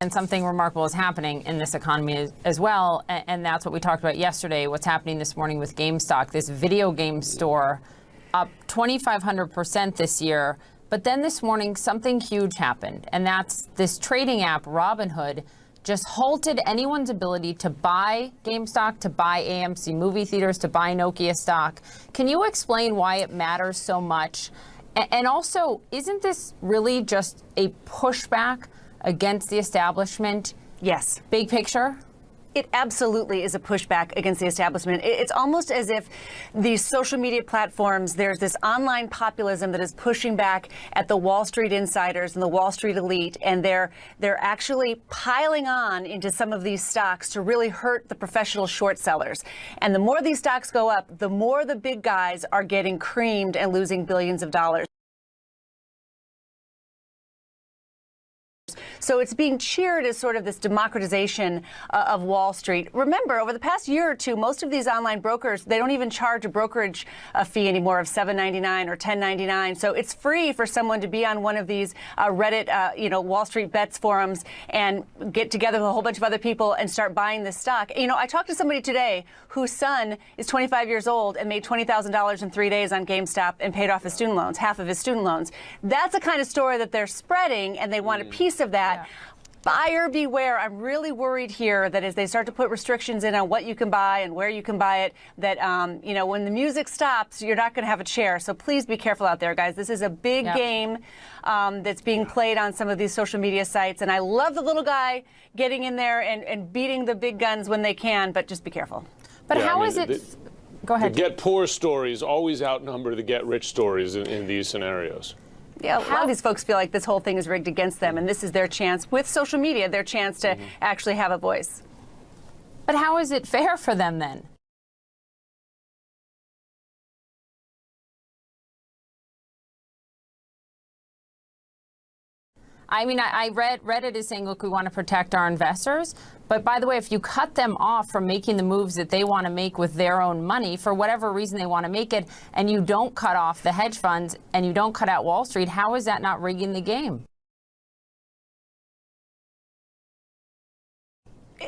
And something remarkable is happening in this economy as well. And that's what we talked about yesterday, what's happening this morning with GameStop, this video game store up 2,500% this year. But then this morning, something huge happened. And that's this trading app, Robinhood, just halted anyone's ability to buy GameStop, to buy AMC movie theaters, to buy Nokia stock. Can you explain why it matters so much? And also, isn't this really just a pushback against the establishment? Yes. Big picture? It absolutely is a pushback against the establishment. It's almost as if these social media platforms, there's this online populism that is pushing back at the Wall Street insiders and the Wall Street elite, and they're actually piling on into some of these stocks to really hurt the professional short sellers. And the more these stocks go up, the more the big guys are getting creamed and losing billions of dollars. So it's being cheered as sort of this democratization of Wall Street. Remember, over the past year or two, most of these online brokers, they don't even charge a brokerage fee anymore of $7.99 or $10.99. So it's free for someone to be on one of these Reddit, Wall Street Bets forums and get together with a whole bunch of other people and start buying this stock. You know, I talked to somebody today whose son is 25 years old and made $20,000 in 3 days on GameStop and paid off his student loans, half of his student loans. That's the kind of story that they're spreading, and they want a piece of that. Yeah. Buyer beware. I'm really worried here that as they start to put restrictions in on what you can buy and where you can buy it, that, when the music stops, you're not going to have a chair. So please be careful out there, guys. This is a big game that's being played on some of these social media sites. And I love the little guy getting in there and beating the big guns when they can, but just be careful. But how is it? Go ahead. The get poor stories always outnumber the get rich stories in these scenarios. Yeah, a lot of these folks feel like this whole thing is rigged against them, and this is their chance, with social media, their chance to actually have a voice. But how is it fair for them then? I mean, I read Reddit is saying, look, we want to protect our investors. But by the way, if you cut them off from making the moves that they want to make with their own money, for whatever reason they want to make it, and you don't cut off the hedge funds and you don't cut out Wall Street, how is that not rigging the game?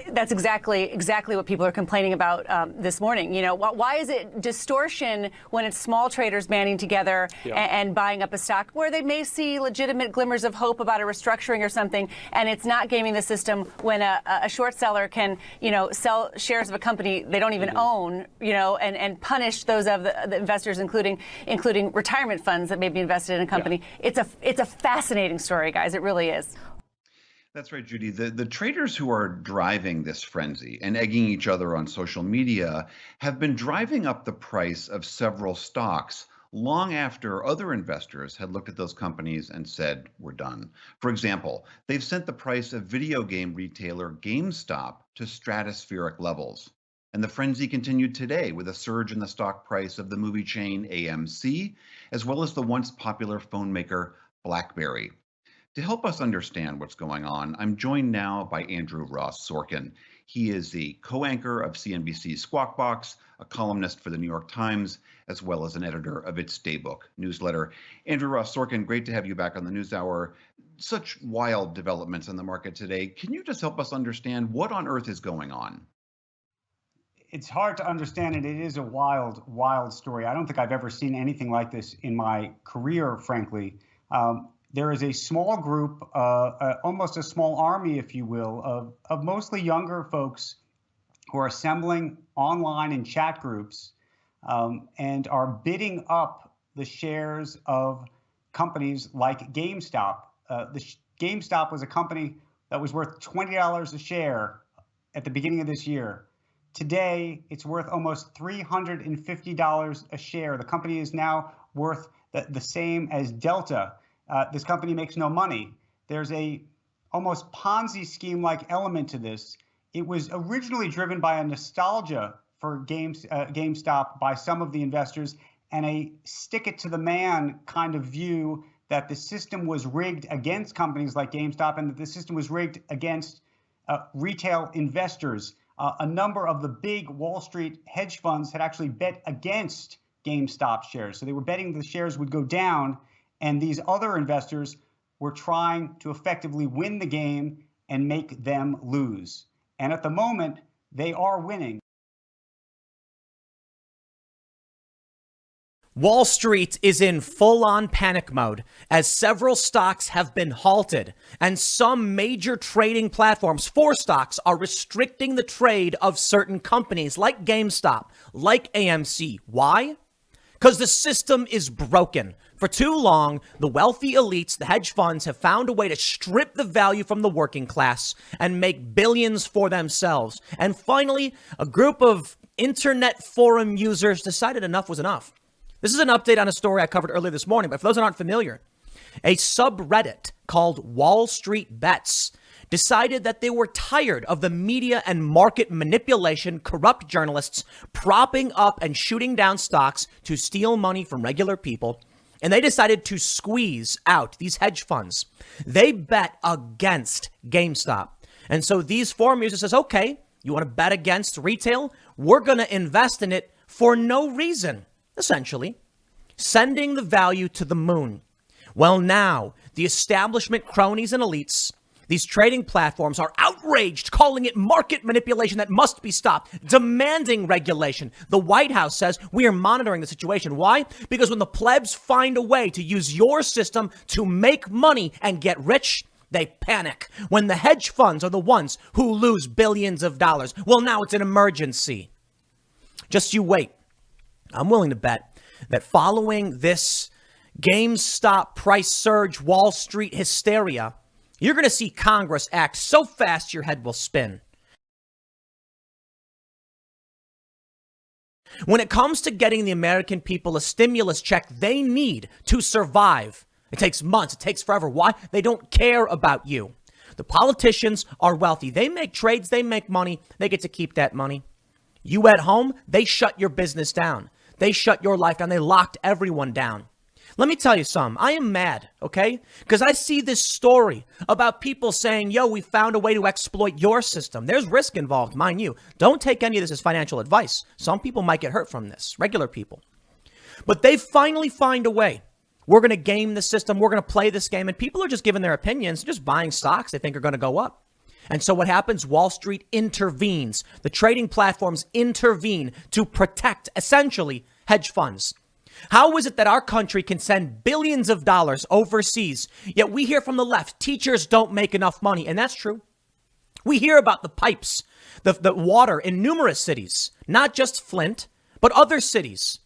That's exactly what people are complaining about this morning. You know, why is it distortion when it's small traders banding together and buying up a stock where they may see legitimate glimmers of hope about a restructuring or something, and it's not gaming the system when a short seller can, sell shares of a company they don't even own, and punish those of the investors, including retirement funds that may be invested in a company. Yeah. It's a fascinating story, guys. It really is. That's right, Judy. The traders who are driving this frenzy and egging each other on social media have been driving up the price of several stocks long after other investors had looked at those companies and said, we're done. For example, they've sent the price of video game retailer GameStop to stratospheric levels. And the frenzy continued today with a surge in the stock price of the movie chain AMC, as well as the once popular phone maker BlackBerry. To help us understand what's going on, I'm joined now by Andrew Ross Sorkin. He is the co-anchor of CNBC's Squawk Box, a columnist for the New York Times, as well as an editor of its Daybook newsletter. Andrew Ross Sorkin, great to have you back on the NewsHour. Such wild developments in the market today. Can you just help us understand what on earth is going on? It's hard to understand, and it is a wild, wild story. I don't think I've ever seen anything like this in my career, frankly. There is a small group, almost a small army, if you will, of mostly younger folks who are assembling online in chat groups and are bidding up the shares of companies like GameStop. GameStop was a company that was worth $20 a share at the beginning of this year. Today, it's worth almost $350 a share. The company is now worth the same as Delta. This company makes no money. There's a almost Ponzi scheme-like element to this. It was originally driven by a nostalgia for GameStop by some of the investors and a stick it to the man kind of view that the system was rigged against companies like GameStop and that the system was rigged against retail investors. A number of the big Wall Street hedge funds had actually bet against GameStop shares. So they were betting the shares would go down. And these other investors were trying to effectively win the game and make them lose. And at the moment, they are winning. Wall Street is in full-on panic mode as several stocks have been halted and some major trading platforms for stocks are restricting the trade of certain companies like GameStop, like AMC. Why? Because the system is broken. For too long, the wealthy elites, the hedge funds, have found a way to strip the value from the working class and make billions for themselves. And finally, a group of internet forum users decided enough was enough. This is an update on a story I covered earlier this morning, but for those that aren't familiar, a subreddit called Wall Street Bets decided that they were tired of the media and market manipulation, corrupt journalists propping up and shooting down stocks to steal money from regular people. And they decided to squeeze out these hedge funds. They bet against GameStop. And so these forum users says, okay, you want to bet against retail? We're going to invest in it for no reason. Essentially, sending the value to the moon. Well, now the establishment cronies and elites, these trading platforms are outraged, calling it market manipulation that must be stopped, demanding regulation. The White House says we are monitoring the situation. Why? Because when the plebs find a way to use your system to make money and get rich, they panic. When the hedge funds are the ones who lose billions of dollars, well, now it's an emergency. Just you wait. I'm willing to bet that following this GameStop price surge, Wall Street hysteria, you're going to see Congress act so fast your head will spin. When it comes to getting the American people a stimulus check they need to survive, it takes months, it takes forever. Why? They don't care about you. The politicians are wealthy. They make trades, they make money, they get to keep that money. You at home, they shut your business down. They shut your life down. They locked everyone down. Let me tell you something. I am mad, okay? Because I see this story about people saying, yo, we found a way to exploit your system. There's risk involved, mind you. Don't take any of this as financial advice. Some people might get hurt from this, regular people. But they finally find a way. We're going to game the system. We're going to play this game. And people are just giving their opinions, just buying stocks they think are going to go up. And so what happens? Wall Street intervenes. The trading platforms intervene to protect, essentially, hedge funds. How is it that our country can send billions of dollars overseas, yet we hear from the left, teachers don't make enough money? And that's true. We hear about the pipes, the water in numerous cities, not just Flint, but other cities.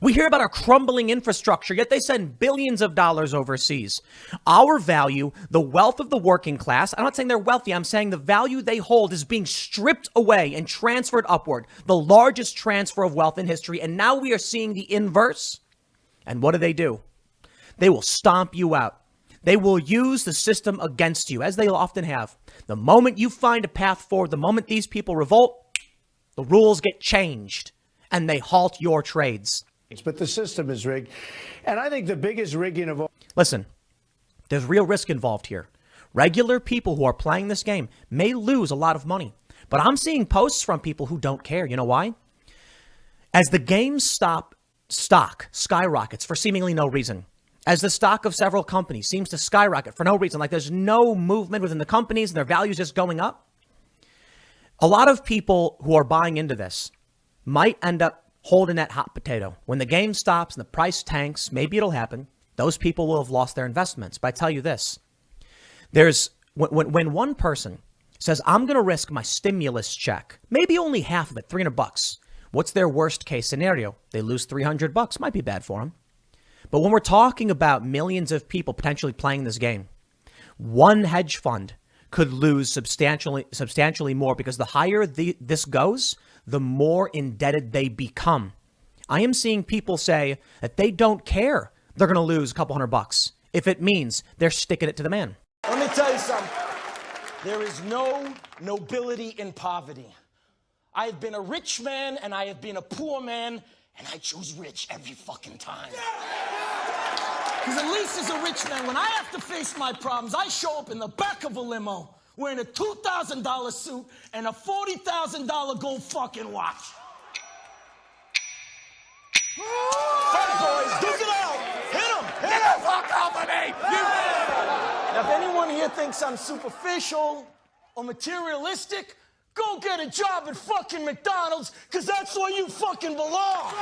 We hear about our crumbling infrastructure, yet they send billions of dollars overseas. Our value, the wealth of the working class, I'm not saying they're wealthy, I'm saying the value they hold is being stripped away and transferred upward, the largest transfer of wealth in history. And now we are seeing the inverse. And what do? They will stomp you out. They will use the system against you, as they often have. The moment you find a path forward, the moment these people revolt, the rules get changed and they halt your trades. But the system is rigged. And I think the biggest rigging of all. Listen, there's real risk involved here. Regular people who are playing this game may lose a lot of money. But I'm seeing posts from people who don't care. You know why? As the GameStop stock skyrockets for seemingly no reason, as the stock of several companies seems to skyrocket for no reason, like there's no movement within the companies and their values just going up, a lot of people who are buying into this might end up holding that hot potato. When the game stops and the price tanks, maybe it'll happen. Those people will have lost their investments. But I tell you this, when one person says, I'm going to risk my stimulus check, maybe only half of it, $300. What's their worst case scenario? They lose $300. Might be bad for them. But when we're talking about millions of people potentially playing this game, one hedge fund could lose substantially more, because the higher this goes, the more indebted they become. I am seeing people say that they don't care. They're going to lose a couple $100 if it means they're sticking it to the man. Let me tell you something. There is no nobility in poverty. I have been a rich man and I have been a poor man, and I choose rich every fucking time. Because at least as a rich man, when I have to face my problems, I show up in the back of a limo wearing a $2,000 suit and a $40,000 gold fucking watch. Hey, boys, duke it out. Hit him. Get the fuck off of me. Now, if anyone here thinks I'm superficial or materialistic, go get a job at fucking McDonald's, because that's where you fucking belong.